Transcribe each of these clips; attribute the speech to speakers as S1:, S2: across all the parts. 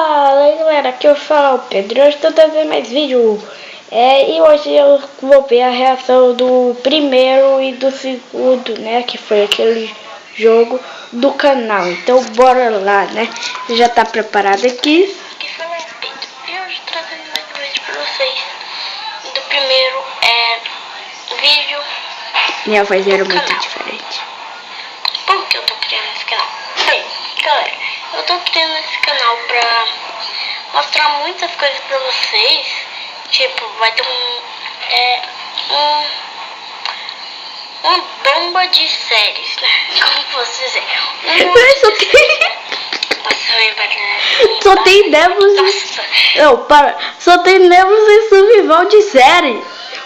S1: Fala aí galera, aqui eu falo o Pedro, eu estou trazendo mais vídeo. E hoje eu vou ver a reação do primeiro e do segundo, né, que foi aquele jogo do canal. Então bora lá, né, já tá preparado aqui.
S2: Aqui foi mais Pedro, e hoje eu trazendo mais um vídeo pra vocês. Do primeiro vídeo.
S1: Minha voz era muito diferente.
S2: Por que eu tô criando esse canal? Bem, galera, eu tô criando esse canal pra mostrar muitas coisas pra vocês. Tipo, vai ter uma bomba de séries, né? Como posso dizer?
S1: Só tem Devils. Não, para. Só tem Devils e survival de série.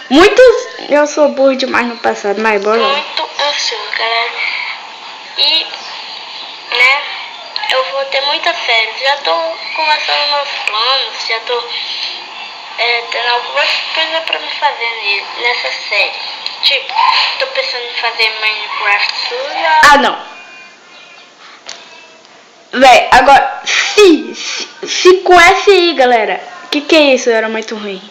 S1: Muitos. Eu sou burro demais no passado, mas bora.
S2: Muito ansioso, galera. E, né? Eu vou ter muitas séries. Já tô começando meus planos. Já tô tendo algumas coisas pra me fazer nessa série. Tipo, tô pensando em fazer Minecraft Survival.
S1: Ah, não. Véi, agora, se com F aí, galera. Que é isso? Era muito ruim.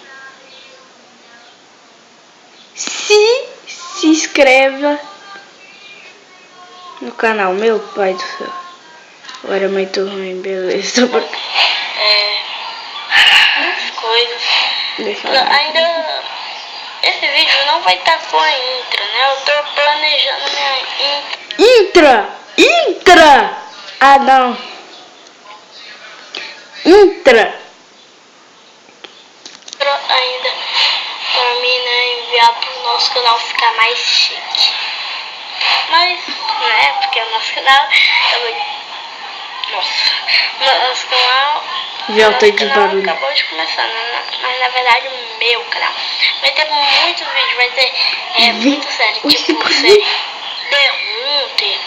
S1: Se inscreva no canal, meu pai do céu. Era muito ruim, beleza.
S2: Muitas coisas. Ainda esse vídeo não vai estar com a intro, né? Eu tô planejando minha
S1: Intra! Ah, não. Intra
S2: ainda pra mim, né, enviar pro nosso canal ficar mais chique. Mas, né, porque o nosso canal nosso canal acabou de começar, né? Mas na verdade o meu canal vai ter muitos vídeos, vai ter muita série, tipo série The Hunter,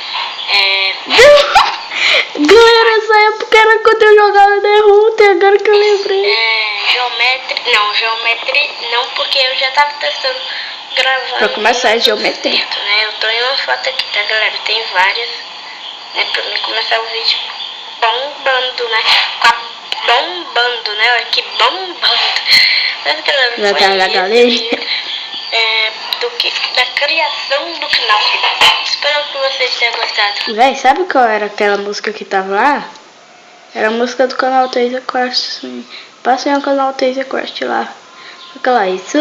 S1: Galera, essa época era quando eu jogava The Hunter, agora que eu lembrei.
S2: Geometry não, porque eu já tava testando, gravando.
S1: Pra começar é Geometry.
S2: Né? Eu tô em uma foto aqui, tá, galera? Tem várias, né? Pra mim começar o vídeo bombando, né? Bombando, né? Olha que bombando. Mas, galera,
S1: já tá na galeria.
S2: Da criação do canal. Espero que vocês tenham gostado.
S1: Véi, sabe qual era aquela música que tava lá? Era a música do canal Taser Quest, assim. Passei no canal Taser Quest lá. Fica lá, isso.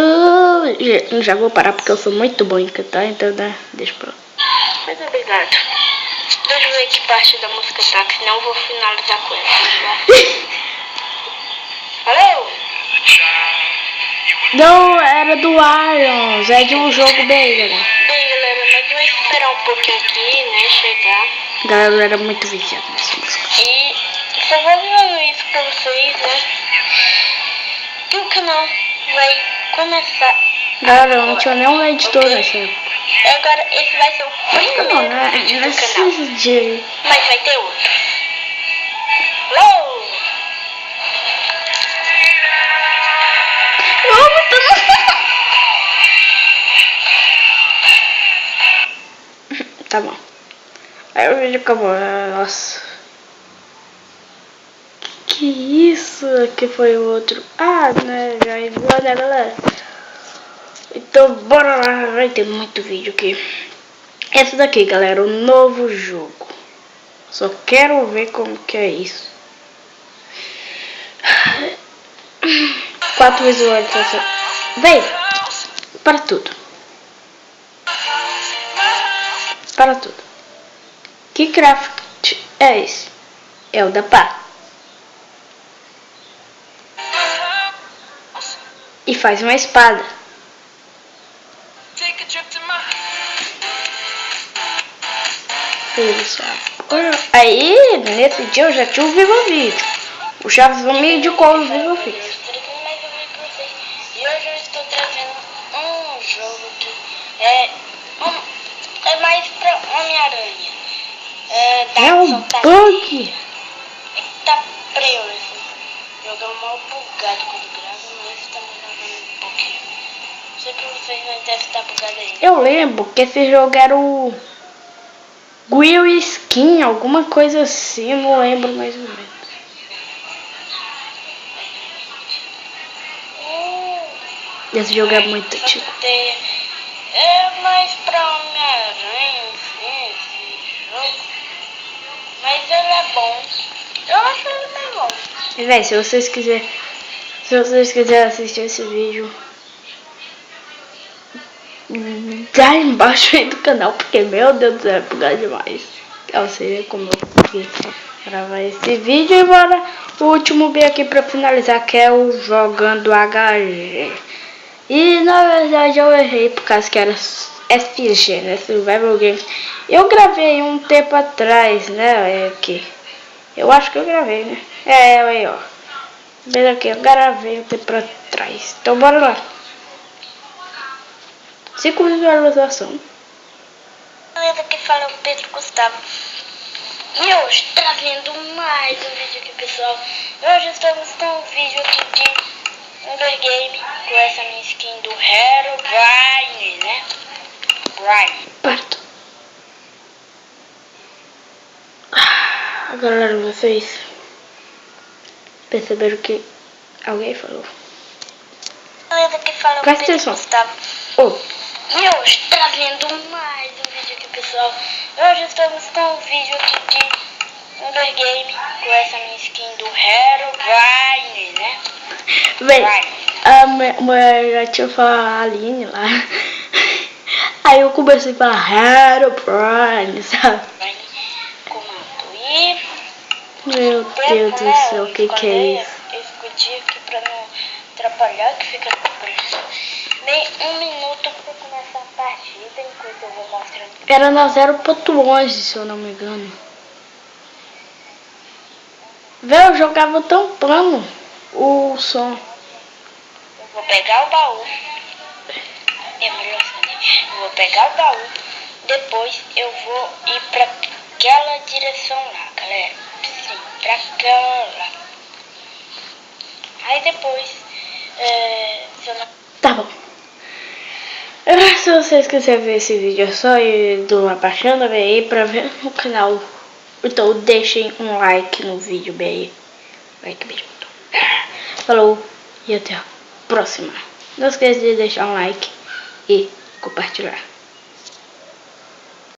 S1: Já vou parar porque eu sou muito bom em cantar, então né, deixa pra lá.
S2: Muito obrigado. Deixa eu ver que parte da música tá, que senão eu vou finalizar com ela. Valeu!
S1: Não, era do Irons, é de um jogo bem, galera.
S2: Bem, galera, mas vou esperar um pouquinho aqui, né, chegar.
S1: Galera, era muito viciado nessa música.
S2: E só vou avisando isso pra vocês, né, que o canal vai começar.
S1: Galera, eu não tinha nem um editor nessa época.
S2: Agora, esse vai ser o primeiro vídeo do canal, mas vai ter outro. Hello!
S1: Tá bom. Aí o vídeo acabou. Nossa. Que isso? Que foi o outro? Ah, né? Já igual, né, galera? Então bora lá. Vai ter muito vídeo aqui. Esse daqui, galera, o novo jogo. Só quero ver como que é isso. 4 visualizações. Vem! Para tudo. Para tudo. Que craft é esse? É o da pá. E faz uma espada. Aí, nesse dia eu já tinha o Viva Vídeo. O Chaves me indicou o Viva Vídeo.
S2: E hoje eu estou trazendo um jogo que é mais pra Homem-Aranha.
S1: É um bug.
S2: Tá preso esse jogo, é mal bugado quando grava, mas tá me gravando um pouquinho. Não sei pra vocês, mas deve estar bugado aí.
S1: Eu lembro que esse jogo era o Will Skin, alguma coisa assim, não lembro mais ou menos. Esse jogo é muito antigo.
S2: É mais pra Homem-Aranha, esse jogo. Mas ele é bom. Eu acho ele bem bom.
S1: E véi, se vocês quiserem assistir esse vídeo, dá embaixo aí do canal, porque meu Deus do céu, é bugado demais. Ou seja, como eu consegui gravar esse vídeo. E agora o último vídeo aqui pra finalizar, que é o Jogando HG. E na verdade eu errei por causa que era SG, né? Survival Games. Eu gravei um tempo atrás, né? Aqui. Eu acho que eu gravei, né? Aí, ó. Bem aqui, eu gravei um tempo atrás. Então bora lá. 5 visualizações.
S2: Beleza, que fala o Pedro Gustavo. E hoje tá vendo mais um vídeo aqui, pessoal. Hoje estamos com um vídeo aqui de Undergame com essa minha skin do Herobrine, né?
S1: Parto. Galera, vocês perceberam que alguém falou?
S2: Beleza, que fala o
S1: Presta
S2: Pedro
S1: atenção.
S2: Gustavo.
S1: Oh.
S2: E hoje tá vendo mais um vídeo aqui, pessoal. Hoje estamos com um vídeo aqui de Undergame com essa minha skin do Herobrine, né?
S1: Véi, a mulher já tinha falado a Aline lá. Aí eu comecei a falar Herobrine, sabe?
S2: Comando. E
S1: Meu Deus do céu, o que é isso?
S2: Eu escondi aqui pra não atrapalhar, que fica bem 1 minuto pra começar a partida, enquanto eu vou mostrando.
S1: Era na 0.11, se eu não me engano. Véi, eu jogava tampando o som.
S2: Eu vou pegar o baú. Eu vou pegar o baú. Depois eu vou ir pra aquela direção lá, galera. Sim, pra aquela lá. Aí depois, se eu não...
S1: Tá bom. Se vocês quiserem ver esse vídeo, é só ir do uma paixão aí pra ver no canal. Então deixem um like no vídeo, bem. Like mesmo. Falou e até a próxima. Não esqueça de deixar um like e compartilhar.